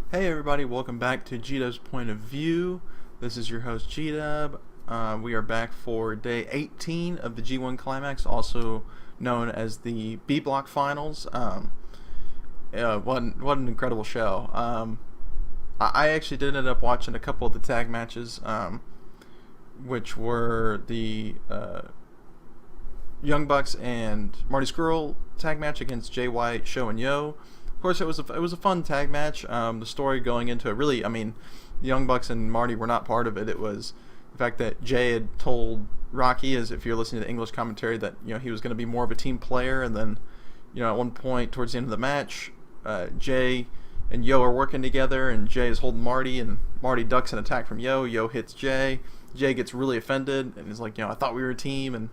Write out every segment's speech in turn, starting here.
Hey everybody, welcome back to G-Dub's Point of View. This is your host G-Dub. We are back for day 18 of the G1 Climax, also known as the B Block Finals. What an incredible show. I actually did end up watching a couple of the tag matches, which were the Young Bucks and Marty Scurll tag match against Jay White, Show, and Yo. Of course, it was a fun tag match. The story going into it, really, the Young Bucks and Marty were not part of it. It was the fact that Jay had told Rocky, as if you're listening to the English commentary, that he was going to be more of a team player. And then, at one point towards the end of the match, Jay and Yo are working together, and Jay is holding Marty, and Marty ducks an attack from Yo. Yo hits Jay. Jay gets really offended, and is like, I thought we were a team, and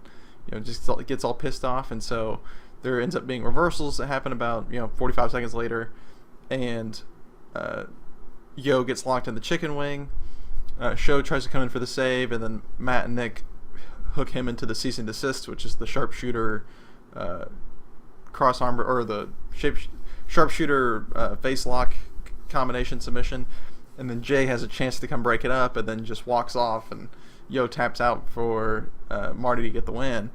just gets all pissed off, and so there ends up being reversals that happen about 45 seconds later, and Yo gets locked in the chicken wing. Show tries to come in for the save, and then Matt and Nick hook him into the cease and desist, which is the sharpshooter cross arm or the sharpshooter face lock combination submission, and then Jay has a chance to come break it up, and then just walks off, and Yo taps out for Marty to get the win.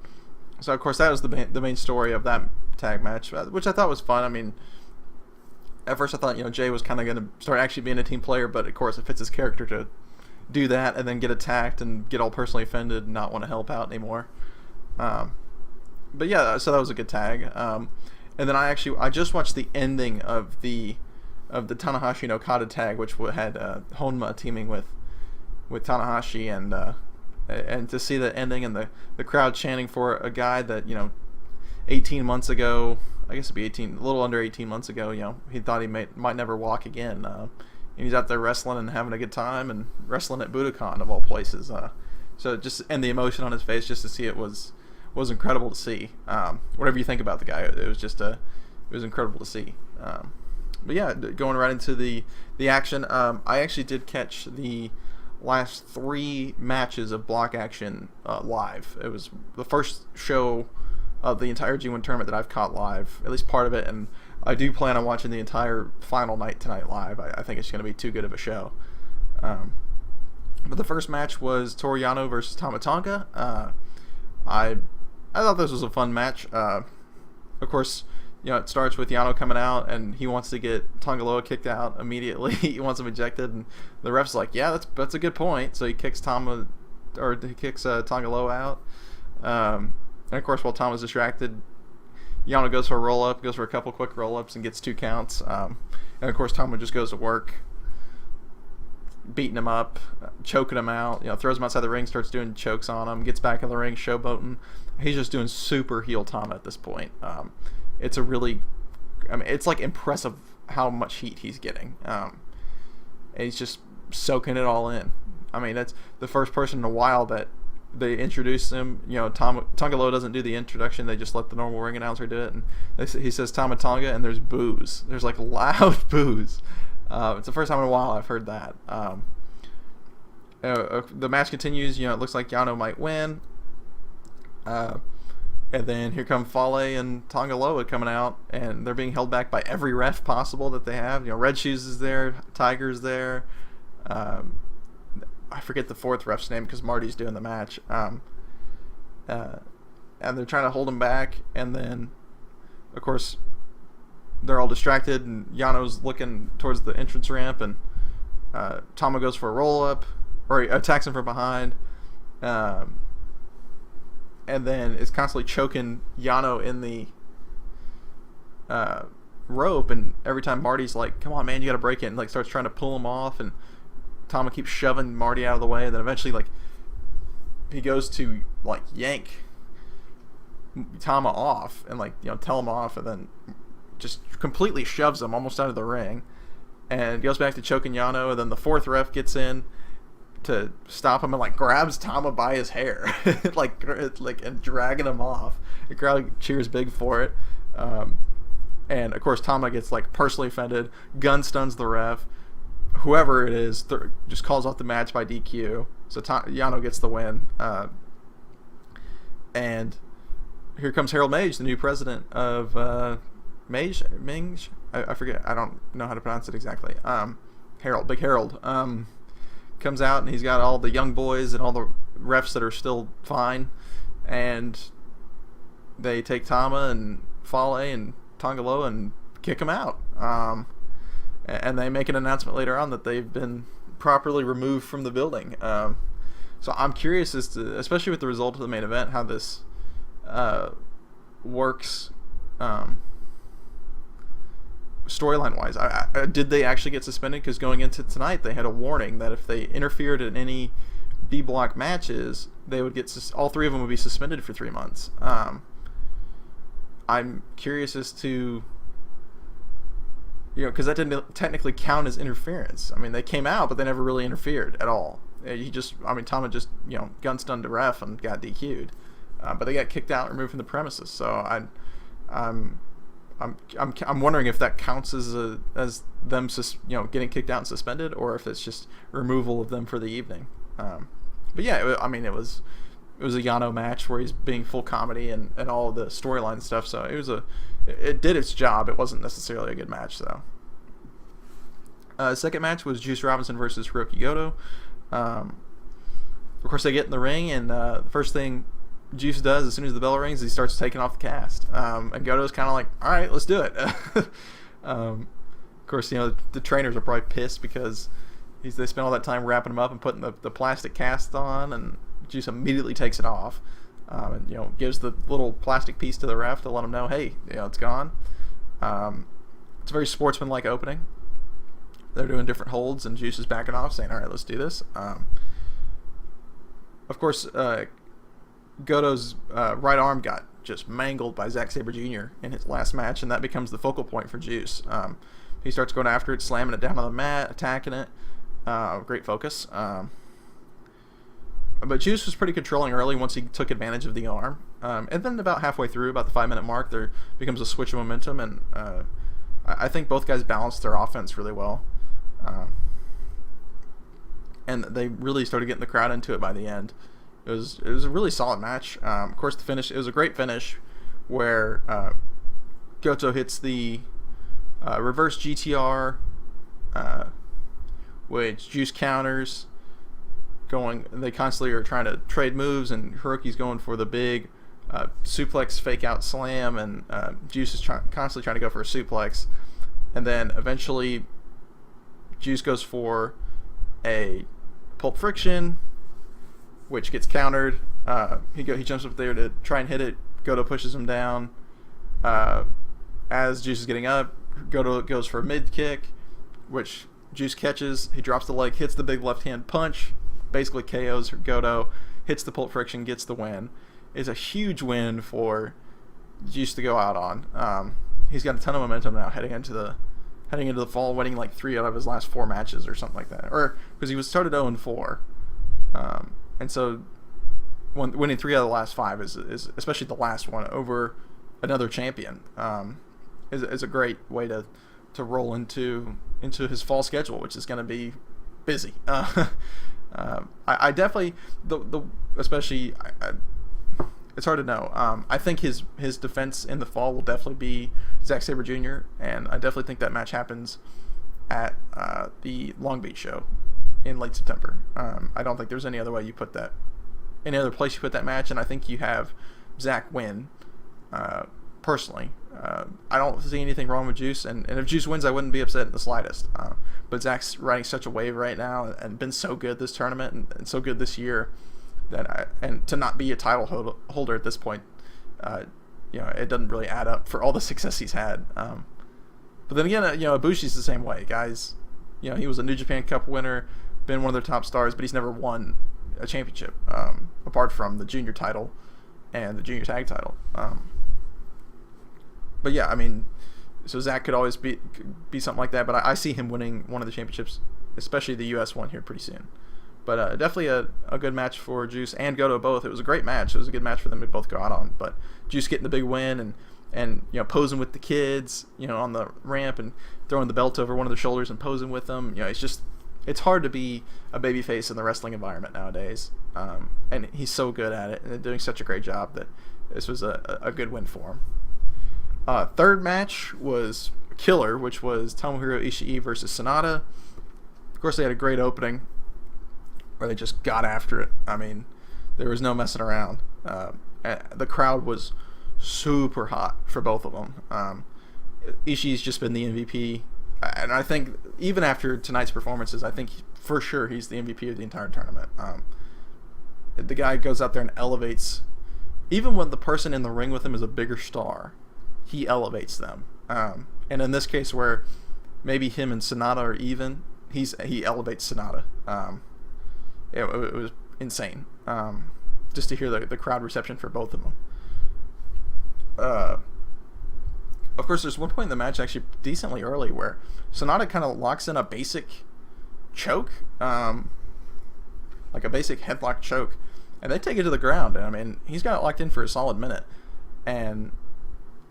So of course that was the main story of that tag match, which I thought was fun. At first I thought Jay was kind of going to start actually being a team player, but of course it fits his character to do that and then get attacked and get all personally offended and not want to help out anymore. But yeah, so that was a good tag. And then I just watched the ending of the Tanahashi and Okada tag, which had Honma teaming with Tanahashi, and to see the ending and the crowd chanting for a guy that 18 months ago, I guess it'd be a little under 18 months ago, he thought he might never walk again, and he's out there wrestling and having a good time and wrestling at Budokan of all places. So and the emotion on his face just to see it was incredible to see. Whatever you think about the guy, it was incredible to see. But yeah, going right into the action, I actually did catch the last 3 matches of block action live. It was the first show of the entire G1 tournament that I've caught live, at least part of it, and I do plan on watching the entire final night tonight live. I think it's going to be too good of a show. But the first match was Toru Yano versus Tama Tonga. I thought this was a fun match. Of course, it starts with Yano coming out, and he wants to get Tonga Loa kicked out immediately. He wants him ejected, and the ref's like, yeah, that's a good point. So he kicks Tonga Loa out. And of course, while Tama's distracted, Yano goes for a roll-up, goes for a couple quick roll-ups, and gets 2 counts. And of course, Tama just goes to work, beating him up, choking him out, throws him outside the ring, starts doing chokes on him, gets back in the ring, showboating. He's just doing super heel Tama at this point. It's it's like impressive how much heat he's getting. And he's just soaking it all in. That's the first person in a while that they introduced him. Tonga Loa doesn't do the introduction. They just let the normal ring announcer do it. And he says Tama Tonga, and there's boos. There's like loud boos. It's the first time in a while I've heard that. The match continues. It looks like Yano might win. And then here come Fale and Tonga Loa coming out, and they're being held back by every ref possible that they have. Red Shoes is there, Tiger's there. I forget the 4th ref's name because Marty's doing the match. And they're trying to hold him back, and then, of course, they're all distracted, and Yano's looking towards the entrance ramp, and Tama goes for a roll-up, or he attacks him from behind. And then is constantly choking Yano in the rope, and every time Marty's like, come on man, you gotta break it, and starts trying to pull him off, and Tama keeps shoving Marty out of the way, and then eventually he goes to yank Tama off and tell him off, and then just completely shoves him almost out of the ring, and goes back to choking Yano, and then the 4th ref gets in to stop him and grabs Tama by his hair and dragging him off. The crowd cheers big for it, and of course Tama gets personally offended, gun stuns the ref. Whoever it is just calls off the match by DQ, so Yano gets the win. And here comes Harold Mage, the new president of Mage, I forget. I don't know how to pronounce it exactly. Big Harold, comes out and he's got all the young boys and all the refs that are still fine, and they take Tama and Fale and Tongaloa and kick him out. And they make an announcement later on that they've been properly removed from the building. So I'm curious as to, especially with the result of the main event, how this works storyline wise. Did they actually get suspended? Because going into tonight, they had a warning that if they interfered in any B block matches, they would get all three of them would be suspended for 3 months. I'm curious as to, because that didn't technically count as interference. I mean, they came out, but they never really interfered at all. Tama just, gun stunned the ref and got DQ'd. But they got kicked out and removed from the premises. So I'm wondering if that counts as them getting kicked out and suspended, or if it's just removal of them for the evening. But yeah, it was a Yano match where he's being full comedy and all the storyline stuff. So it did its job. It wasn't necessarily a good match though. Second match was Juice Robinson versus Hiroki Goto. Of course, they get in the ring, and the first thing Juice does as soon as the bell rings, he starts taking off the cast. And Goto's kind of like, all right, let's do it. Of course, the trainers are probably pissed because they spent all that time wrapping him up and putting the plastic cast on, and Juice immediately takes it off. And gives the little plastic piece to the ref to let him know, hey, it's gone. It's a very sportsmanlike opening. They're doing different holds, and Juice is backing off, saying, all right, let's do this. Of course, Goto's right arm got just mangled by Zack Sabre Jr. in his last match, and that becomes the focal point for Juice. He starts going after it, slamming it down on the mat, attacking it. Great focus. But Juice was pretty controlling early once he took advantage of the arm. And then about halfway through, about the 5-minute mark, there becomes a switch of momentum, and I think both guys balanced their offense really well. And they really started getting the crowd into it by the end. It was a really solid match. Of course, the finish, it was a great finish where Goto hits the reverse GTR, which Juice counters. They constantly are trying to trade moves, and Hiroki's going for the big suplex fake out slam, and Juice is constantly trying to go for a suplex. And then eventually Juice goes for a Pulp Friction, which gets countered. He jumps up there to try and hit it. Goto pushes him down. As Juice is getting up, Goto goes for a mid kick, which Juice catches. He drops the leg, hits the big left hand punch, basically KOs Goto, hits the Pulp Friction, gets the win. It's a huge win for Juice to go out on. He's got a ton of momentum now heading into the fall, winning like 3 out of his last 4 matches or something like that. Or because he started 0-4. And so winning 3 out of the last 5 is especially the last one over another champion, is a great way to roll into his fall schedule, which is going to be busy. I definitely especially it's hard to know. I think his defense in the fall will definitely be Zack Sabre Jr., and I definitely think that match happens at the Long Beach show in late September. I don't think there's any other way you put that, any other place you put that match, and I think you have Zack win. Personally, I don't see anything wrong with Juice, and if Juice wins, I wouldn't be upset in the slightest. But Zack's riding such a wave right now, and been so good this tournament, and so good this year, and to not be a title holder at this point, it doesn't really add up for all the success he's had. But then again, Ibushi's the same way, guys. He was a New Japan Cup winner, been one of their top stars, but he's never won a championship, apart from the junior title and the junior tag title. But yeah, so Zack could always be something like that, but I see him winning one of the championships, especially the U.S. one here pretty soon. But definitely a good match for Juice and Goto both. It was a great match. It was a good match for them to both go out on. But Juice getting the big win and posing with the kids, on the ramp and throwing the belt over one of their shoulders and posing with them. It's hard to be a babyface in the wrestling environment nowadays. And he's so good at it and doing such a great job that this was a good win for him. Third match was killer, which was Tomohiro Ishii versus Sonata. Of course, they had a great opening where they just got after it. I mean, there was no messing around. The crowd was super hot for both of them. Ishii's just been the MVP, and I think even after tonight's performances, I think for sure he's the MVP of the entire tournament. The guy goes out there and elevates, even when the person in the ring with him is a bigger star, he elevates them. And in this case, where maybe him and Sonata are even, he elevates Sonata. It was insane, just to hear the crowd reception for both of them. Of course, there's one point in the match actually decently early where Sonata kind of locks in a basic choke, like a basic headlock choke, and they take it to the ground. And I mean, he's got it locked in for a solid minute, and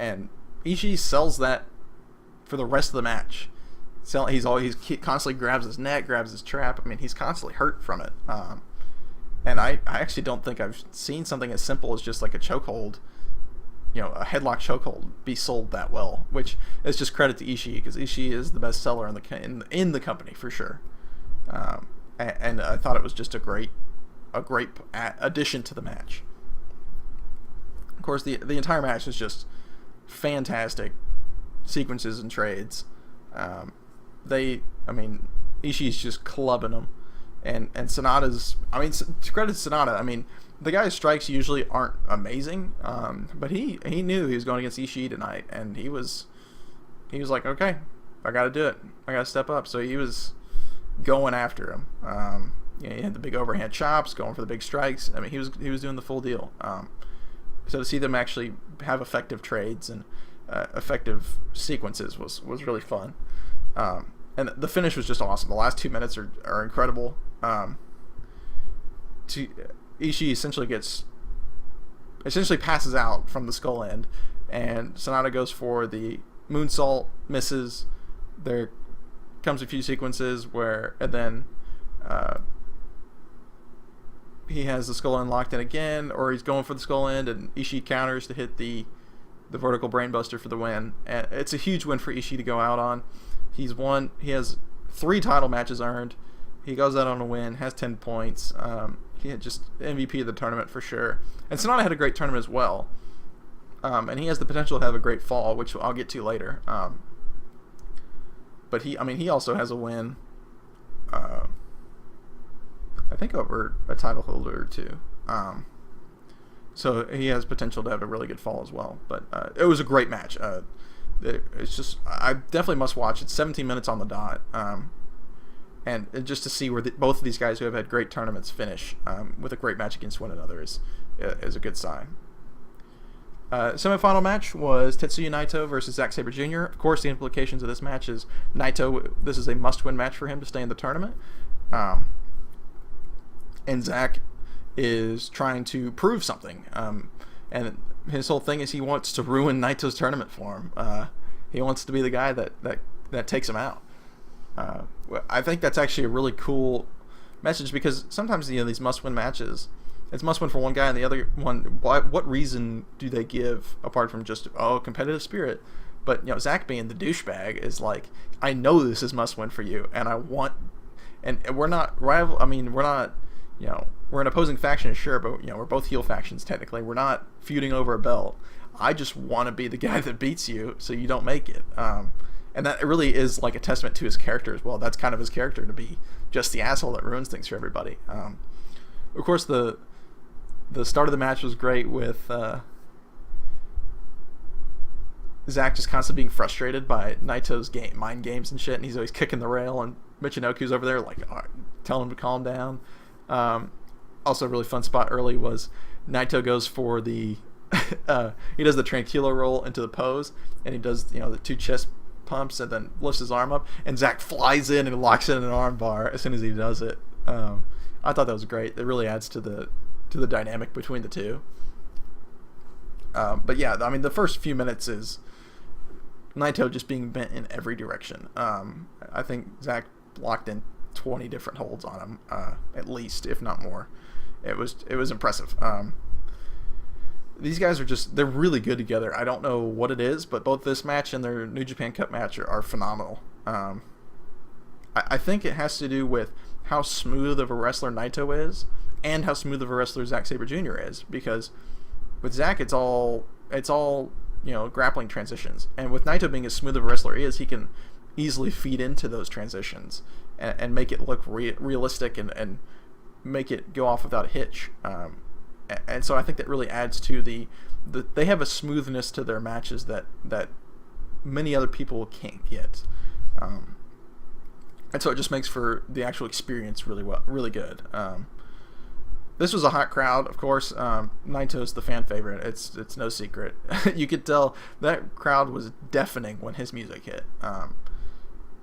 Ishii sells that for the rest of the match. He constantly grabs his neck, grabs his trap. I mean, he's constantly hurt from it. And I actually don't think I've seen something as simple as just like a chokehold, a headlock chokehold, be sold that well. Which is just credit to Ishii, because Ishii is the best seller in the company for sure. And I thought it was just a great addition to the match. Of course, the entire match was just fantastic sequences and trades. Ishii's just clubbing them, and Sonata's. I mean, to credit to Sonata, I mean, the guy's strikes usually aren't amazing, but he knew he was going against Ishii tonight, and he was like, okay, I got to do it, I got to step up. So he was going after him. He had the big overhand chops, going for the big strikes. I mean, he was doing the full deal. So to see them actually have effective trades and effective sequences was really fun. And the finish was just awesome. The last 2 minutes are incredible. Ishii essentially passes out from the skull end, and Sonata goes for the moonsault, misses. There comes a few sequences and then he has the skull end locked in again, or he's going for the skull end, and Ishii counters to hit the vertical brainbuster for the win. And it's a huge win for Ishii to go out on. He has 3 title matches earned. He goes out on a win, has 10 points. He had just MVP of the tournament for sure. And Sonata had a great tournament as well. And he has the potential to have a great fall, which I'll get to later. But he also has a win, I think over a title holder or two. So he has potential to have a really good fall as well. But it was a great match. It's just, I definitely must watch. It's 17 minutes on the dot. And just to see where both of these guys who have had great tournaments finish with a great match against one another is a good sign. Semifinal match was Tetsuya Naito versus Zack Sabre Jr. Of course, the implications of this match is Naito, this is a must-win match for him to stay in the tournament. And Zack is trying to prove something. And his whole thing is he wants to ruin Naito's tournament for him. He wants to be the guy that takes him out. I think that's actually a really cool message, because sometimes these must-win matches, it's must-win for one guy, and the other one, what reason do they give apart from just competitive spirit? But Zack being the douchebag is like, I know this is must-win for you, and I want, and we're not rival. I mean, we're not. We're an opposing faction, sure, but we're both heel factions technically. We're not feuding over a belt. I just want to be the guy that beats you, so you don't make it. And that really is like a testament to his character as well. That's kind of his character, to be just the asshole that ruins things for everybody. Of course, the start of the match was great with Zack just constantly being frustrated by Naito's mind games and shit, and he's always kicking the rail, and Michinoku's over there like telling him to calm down. Also a really fun spot early was Naito goes for the he does the tranquilo roll into the pose, and he does the 2 chest pumps and then lifts his arm up, and Zack flies in and locks in an arm bar as soon as he does it. I thought that was great. It really adds to the dynamic between the two. But yeah, I mean, the first few minutes is Naito just being bent in every direction. I think Zack blocked in 20 different holds on him, at least, if not more. It was impressive. these guys are they're really good together. I don't know what it is, but both this match and their New Japan Cup match are phenomenal. I think it has to do with how smooth of a wrestler Naito is and how smooth of a wrestler Zack Sabre Jr. is, because with Zack it's all grappling transitions, and with Naito being as smooth of a wrestler he can easily feed into those transitions and make it look realistic and make it go off without a hitch. And so I think that really adds to they have a smoothness to their matches that many other people can't get. And so it just makes for the actual experience really good. This was a hot crowd, of course. Naito's the fan favorite. It's no secret. You could tell that crowd was deafening when his music hit.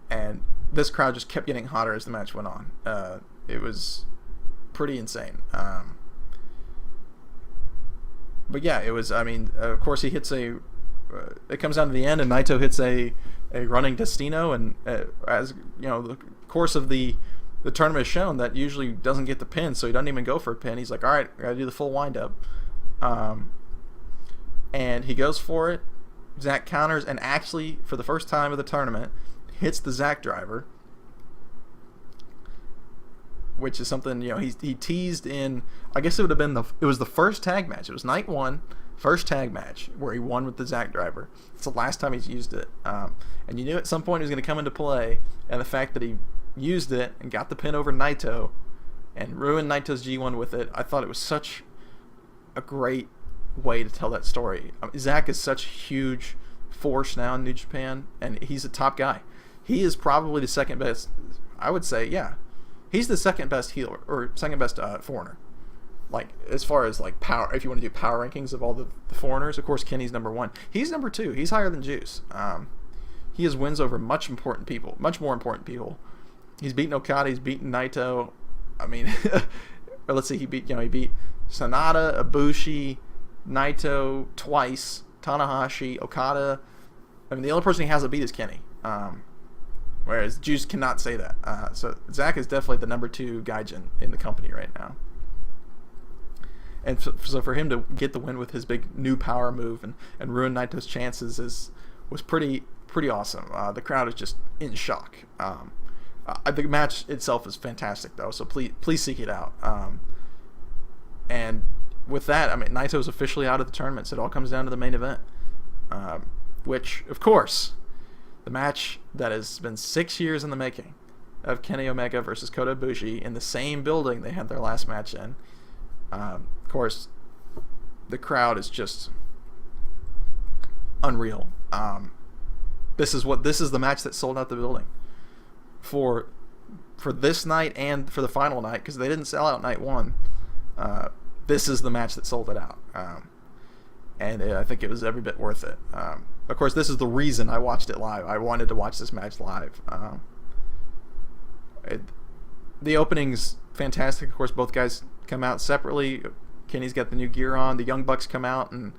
And this crowd just kept getting hotter as the match went on. It was pretty insane. But yeah, it was. I mean, of course, he hits it comes down to the end, and Naito hits a running Destino, and as you know, the course of the tournament has shown that usually doesn't get the pin, so he doesn't even go for a pin. He's like, all right, I gotta do the full wind up, and he goes for it. Zack counters, and actually, for the first time of the tournament, hits the Zack driver, which is something he teased in. I guess it was the first tag match. It was night 1, first tag match where he won with the Zack driver. It's the last time he's used it, and you knew at some point it was going to come into play. And the fact that he used it and got the pin over Naito and ruined Naito's G1 with it, I thought it was such a great way to tell that story. Zack is such a huge force now in New Japan, and he's a top guy. He is probably the second best. I would say, yeah. He's the second best healer, or second best foreigner. Like, as far as like power, if you want to do power rankings of all the foreigners, of course Kenny's number 1. He's number 2. He's higher than Juice. He has wins over much more important people. He's beaten Okada. He's beaten Naito. I mean, or let's see, he beat Sanada, Ibushi, Naito twice, Tanahashi, Okada. I mean, the only person he hasn't beat is Kenny. Whereas Juice cannot say that. So Zack is definitely the number 2 gaijin in the company right now. And so for him to get the win with his big new power move and ruin Naito's chances was pretty awesome. The crowd is just in shock. The match itself is fantastic though, so please seek it out. And with that, I mean, Naito's officially out of the tournament, so it all comes down to the main event, which of course, the match that has been 6 years in the making of Kenny Omega versus Kota Ibushi in the same building they had their last match in. Of course, the crowd is just unreal. This is the match that sold out the building for this night and for the final night, because they didn't sell out night 1. This is the match that sold it out, and I think it was every bit worth it. Of course, this is the reason I watched it live. I wanted to watch this match live. The opening's fantastic. Of course, both guys come out separately. Kenny's got the new gear on. The Young Bucks come out, and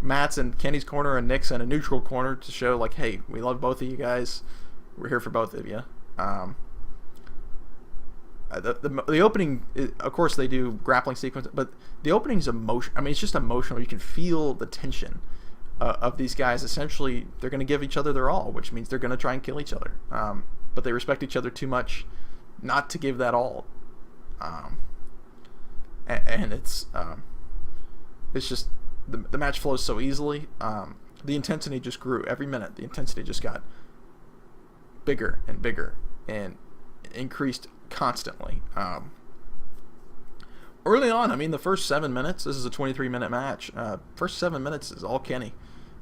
Matt's in Kenny's corner and Nick's in a neutral corner to show, like, hey, we love both of you guys. We're here for both of you. The opening, of course, they do grappling sequence, but the opening's emotion. I mean, it's just emotional. You can feel the tension of these guys. Essentially, they're going to give each other their all, which means they're going to try and kill each other. But they respect each other too much not to give that all. And it's just the match flows so easily. The intensity just grew every minute. The intensity just got bigger and bigger and increased constantly. Early on, I mean, the first 7 minutes, this is a 23-minute match. First 7 minutes is all Kenny.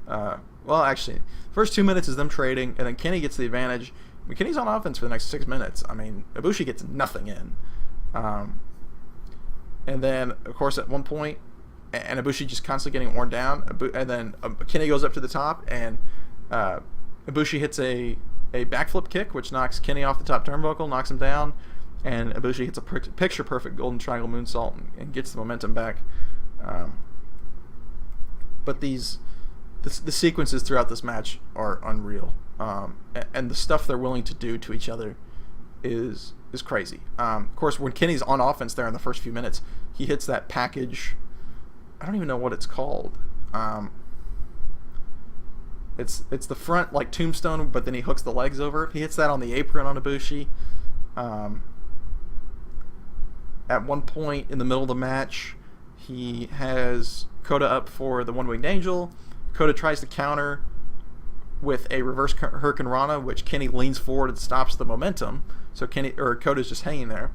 Well, actually, first 2 minutes is them trading, and then Kenny gets the advantage. I mean, Kenny's on offense for the next 6 minutes. I mean, Ibushi gets nothing in. And then, of course, at one point, and Ibushi just constantly getting worn down, and then Kenny goes up to the top, and Ibushi hits a backflip kick, which knocks Kenny off the top turnbuckle, knocks him down, and Ibushi hits a picture-perfect golden triangle moonsault and gets the momentum back. But the sequences throughout this match are unreal, and the stuff they're willing to do to each other is crazy. Of course, when Kenny's on offense there in the first few minutes, he hits that package. I don't even know what it's called. It's the front like tombstone, but then he hooks the legs over. He hits that on the apron on Ibushi. At one point in the middle of the match, he has Kota up for the one-winged angel. Kota tries to counter with a reverse Hurricane Rana, which Kenny leans forward and stops the momentum. So Kota's just hanging there.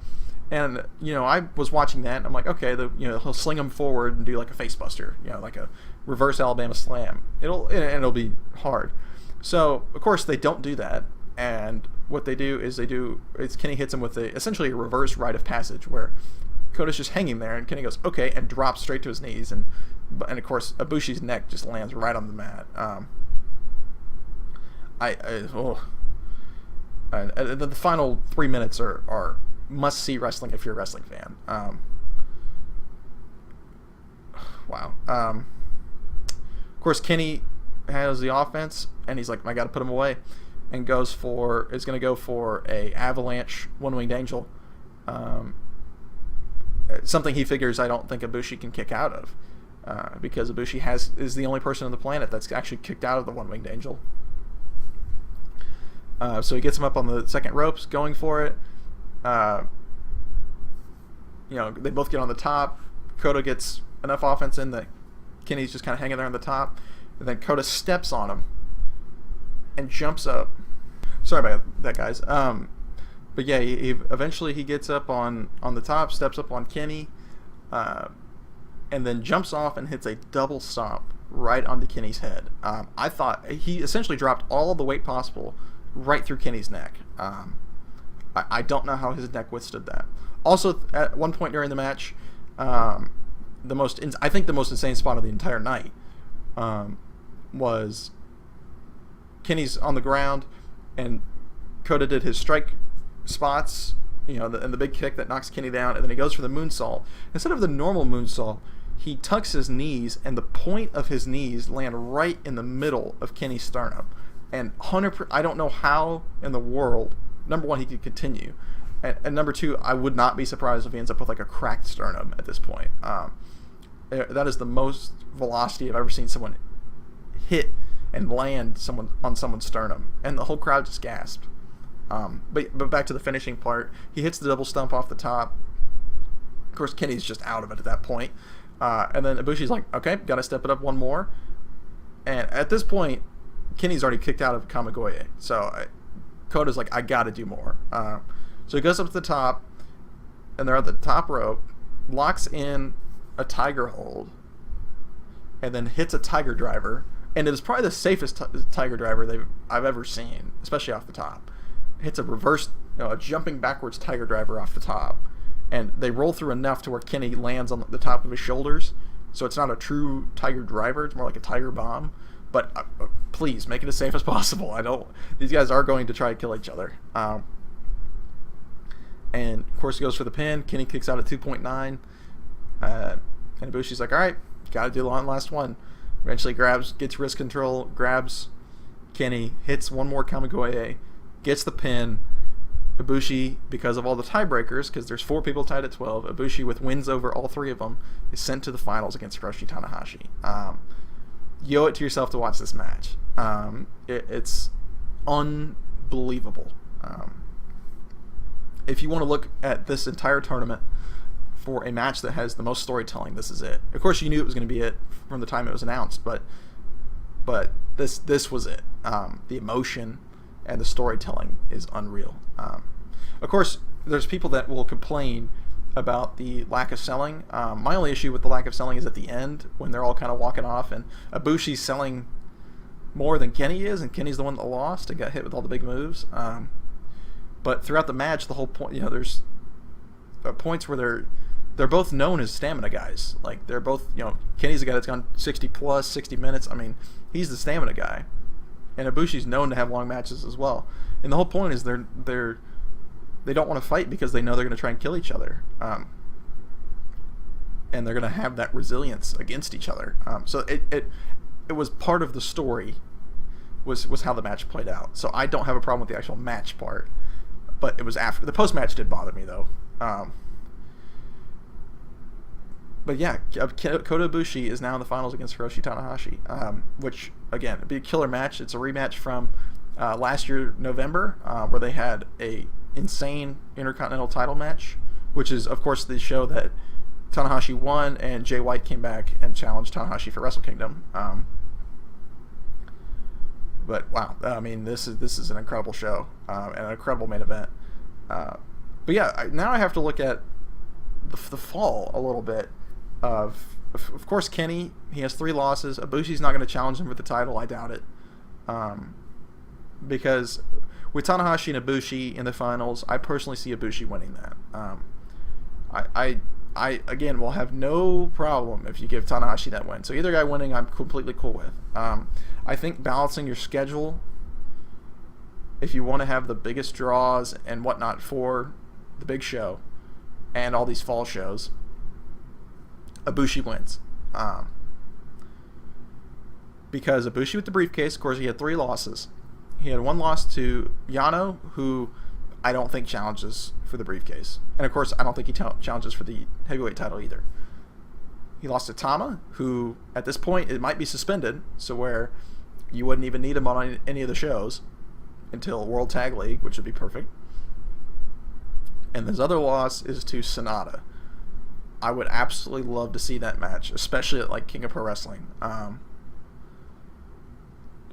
And, I was watching that, and I'm like, okay, he'll sling him forward and do like a facebuster, like a reverse Alabama slam. It'll be hard. So, of course, they don't do that. And what they do is Kenny hits him with essentially a reverse rite of passage where Kota's just hanging there, and Kenny goes, okay, and drops straight to his knees. And of course, Ibushi's neck just lands right on the mat. The final 3 minutes are must-see wrestling if you're a wrestling fan. Wow. Of course, Kenny has the offense, and he's like, I got to put him away, and is going to go for a avalanche one-winged angel. Something he figures I don't think Ibushi can kick out of, because Ibushi is the only person on the planet that's actually kicked out of the one-winged angel. So he gets him up on the second ropes, going for it. They both get on the top. Kota gets enough offense in that Kenny's just kind of hanging there on the top. And then Kota steps on him and jumps up. Sorry about that, guys. But yeah, he eventually gets up on the top, steps up on Kenny, and then jumps off and hits a double stomp right onto Kenny's head. I thought he essentially dropped all of the weight possible right through Kenny's neck. I don't know how his neck withstood that. Also, at one point during the match, I think the most insane spot of the entire night was Kenny's on the ground, and Kota did his strike spots, and the big kick that knocks Kenny down, and then he goes for the moonsault. Instead of the normal moonsault, he tucks his knees, and the point of his knees land right in the middle of Kenny's sternum. And I don't know how in the world, number one, he could continue. And number two, I would not be surprised if he ends up with like a cracked sternum at this point. That is the most velocity I've ever seen someone hit and land on someone's sternum. And the whole crowd just gasped. But back to the finishing part, he hits the double stump off the top. Of course, Kenny's just out of it at that point. And then Ibushi's like, okay, got to step it up one more. And at this point, Kenny's already kicked out of Kamigoye. So Kota's like, I got to do more. So he goes up to the top, and they're at the top rope, locks in a tiger hold, and then hits a tiger driver. And it is probably the safest tiger driver I've ever seen, especially off the top. Hits a reverse, a jumping backwards tiger driver off the top. And they roll through enough to where Kenny lands on the top of his shoulders. So it's not a true tiger driver. It's more like a tiger bomb. But please, make it as safe as possible. These guys are going to try to kill each other. And, of course, he goes for the pin. Kenny kicks out at 2.9. And Ibushi's like, all right, got to do the last one. Eventually gets wrist control, grabs Kenny, hits one more Kamigoye, gets the pin. Ibushi, because of all the tiebreakers, because there's 4 people tied at 12, Ibushi, with wins over all 3 of them, is sent to the finals against Hiroshi Tanahashi. You owe it to yourself to watch this match. It's unbelievable. If you want to look at this entire tournament for a match that has the most storytelling, this is it. Of course, you knew it was going to be it from the time it was announced, but this was it. The emotion and the storytelling is unreal. Of course, there's people that will complain about the lack of selling. My only issue with the lack of selling is at the end, when they're all kind of walking off, and Ibushi's selling more than Kenny is, and Kenny's the one that lost and got hit with all the big moves. But throughout the match, the whole point, there's points where they're both known as stamina guys. Like, they're both, Kenny's the guy that's gone 60 minutes. I mean, he's the stamina guy. And Ibushi's known to have long matches as well. And the whole point is they don't want to fight because they know they're going to try and kill each other. And they're going to have that resilience against each other. So it was part of the story was how the match played out. So I don't have a problem with the actual match part. But it was after. The post-match did bother me, though. but yeah, Kota Ibushi is now in the finals against Hiroshi Tanahashi, which again, it'd be a killer match. It's a rematch from last year November, where they had a insane Intercontinental title match, which is of course the show that Tanahashi won and Jay White came back and challenged Tanahashi for Wrestle Kingdom. But wow, I mean, this is an incredible show and an incredible main event. But yeah, now I have to look at the fall a little bit. Of course, Kenny, he has 3 losses. Ibushi's not going to challenge him for the title. I doubt it. Because with Tanahashi and Ibushi in the finals, I personally see Ibushi winning that. I again will have no problem if you give Tanahashi that win. So either guy winning, I'm completely cool with. I think balancing your schedule, if you want to have the biggest draws and whatnot for the big show and all these fall shows, Ibushi wins. Because Ibushi with the briefcase, of course, he had 3 losses. He had 1 loss to Yano, who I don't think challenges for the briefcase. And of course, I don't think he challenges for the heavyweight title either. He lost to Tama, who at this point it might be suspended, so where you wouldn't even need him on any of the shows until World Tag League, which would be perfect. And his other loss is to Sonata. I would absolutely love to see that match, especially at like King of Pro Wrestling,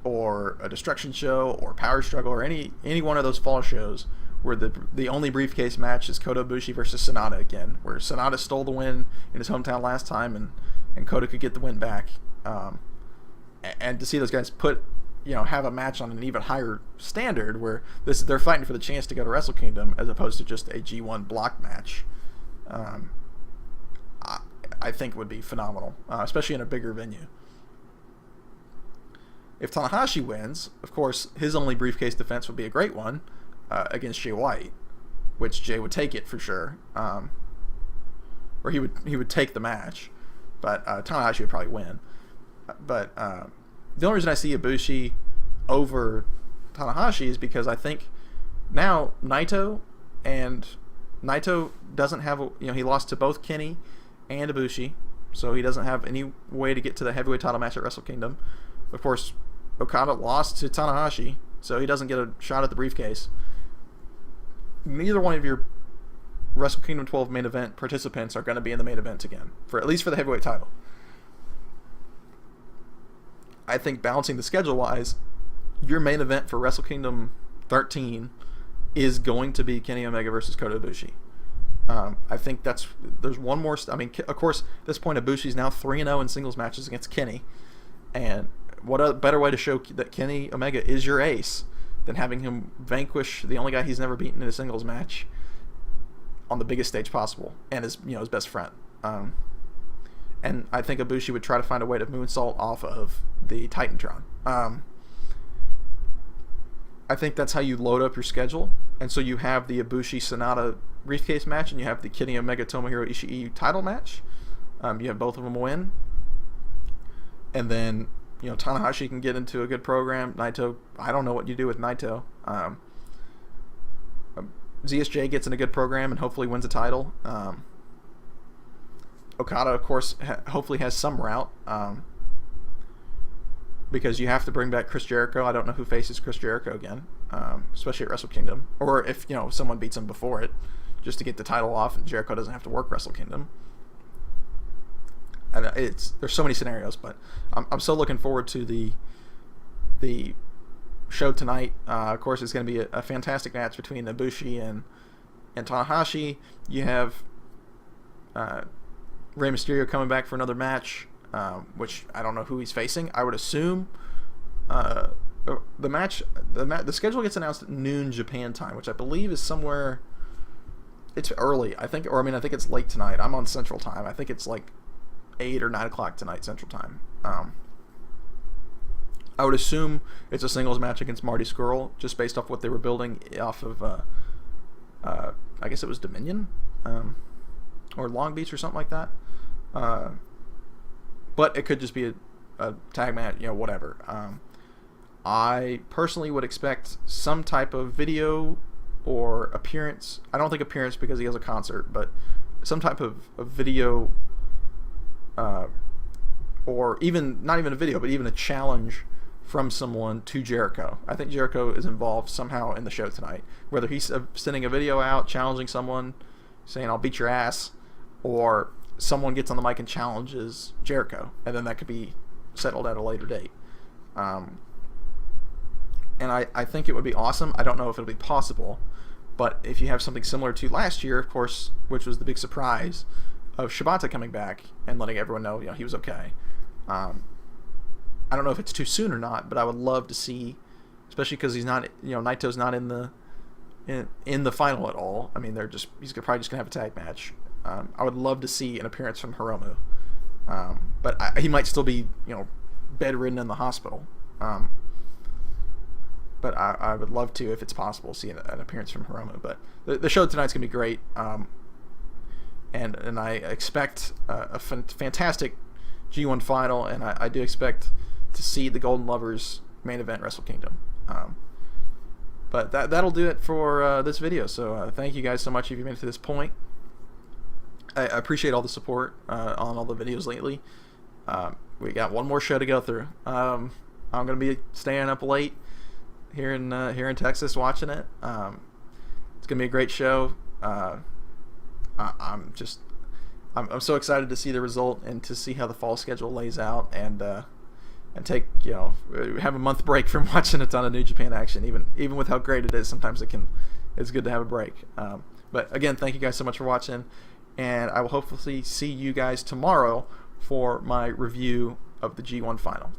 or a Destruction show, or Power Struggle, or any one of those fall shows where the only briefcase match is Kota Ibushi versus Sonata again, where Sonata stole the win in his hometown last time, and Kota could get the win back. And to see those guys have a match on an even higher standard, where they're fighting for the chance to go to Wrestle Kingdom as opposed to just a G1 block match, I think would be phenomenal, especially in a bigger venue. If Tanahashi wins, of course, his only briefcase defense would be a great one against Jay White, which Jay would take it for sure, or he would take the match, but Tanahashi would probably win. But the only reason I see Ibushi over Tanahashi is because I think now Naito doesn't have he lost to both Kenny and Ibushi, so he doesn't have any way to get to the heavyweight title match at Wrestle Kingdom. Of course, Okada lost to Tanahashi, so he doesn't get a shot at the briefcase. Neither one of your Wrestle Kingdom 12 main event participants are going to be in the main event again, at least for the heavyweight title. I think balancing the schedule-wise, your main event for Wrestle Kingdom 13 is going to be Kenny Omega versus Kota Ibushi. I think there's one more. Of course, at this point, Ibushi's now 3-0 in singles matches against Kenny, and what a better way to show that Kenny Omega is your ace than having him vanquish the only guy he's never beaten in a singles match on the biggest stage possible, and his best friend. And I think Ibushi would try to find a way to moonsault off of the Titantron. I think that's how you load up your schedule. And so you have the Ibushi Sonata briefcase match, and you have the Kenny Omega Tomohiro Ishii title match. You have both of them win. And then, Tanahashi can get into a good program. Naito, I don't know what you do with Naito. ZSJ gets in a good program and hopefully wins a title. Okada, of course, hopefully has some route, because you have to bring back Chris Jericho. I don't know who faces Chris Jericho again, especially at Wrestle Kingdom, or if someone beats him before it, just to get the title off and Jericho doesn't have to work Wrestle Kingdom. And there's so many scenarios, but I'm so looking forward to the show tonight. Of course, it's going to be a fantastic match between Ibushi and Tanahashi. You have Rey Mysterio coming back for another match, which I don't know who he's facing. I would assume the schedule gets announced at noon Japan time, which I believe is somewhere. It's early, I think, I think it's late tonight. I'm on Central Time. I think it's like 8 or 9 o'clock tonight Central Time. I would assume it's a singles match against Marty Scurll, just based off what they were building off of. I guess it was Dominion, or Long Beach or something like that. But it could just be a tag match, whatever. I personally would expect some type of video or appearance. I don't think appearance because he has a concert, but some type of video or even not even a video, but even a challenge from someone to Jericho. I think Jericho is involved somehow in the show tonight. Whether he's sending a video out challenging someone, saying I'll beat your ass, or someone gets on the mic and challenges Jericho, and then that could be settled at a later date. And I think it would be awesome. I don't know if it'll be possible, but if you have something similar to last year, of course, which was the big surprise of Shibata coming back and letting everyone know, he was okay. I don't know if it's too soon or not, but I would love to see, especially because he's not, Naito's not in the final at all. I mean, he's probably just gonna have a tag match. I would love to see an appearance from Hiromu, but he might still be, bedridden in the hospital. But I would love to, if it's possible, see an appearance from Hiromu. But the show tonight's gonna be great, and I expect a fantastic G1 final, and I do expect to see the Golden Lovers main event Wrestle Kingdom. But that'll do it for this video. So thank you guys so much if you made it to this point. I appreciate all the support on all the videos lately. We got one more show to go through. I'm gonna be staying up late here in Texas watching it. It's gonna be a great show. I'm so excited to see the result and to see how the fall schedule lays out, and take have a month break from watching a ton of New Japan action. Even with how great it is, sometimes it's good to have a break. But again, thank you guys so much for watching, and I will hopefully see you guys tomorrow for my review of the G1 final.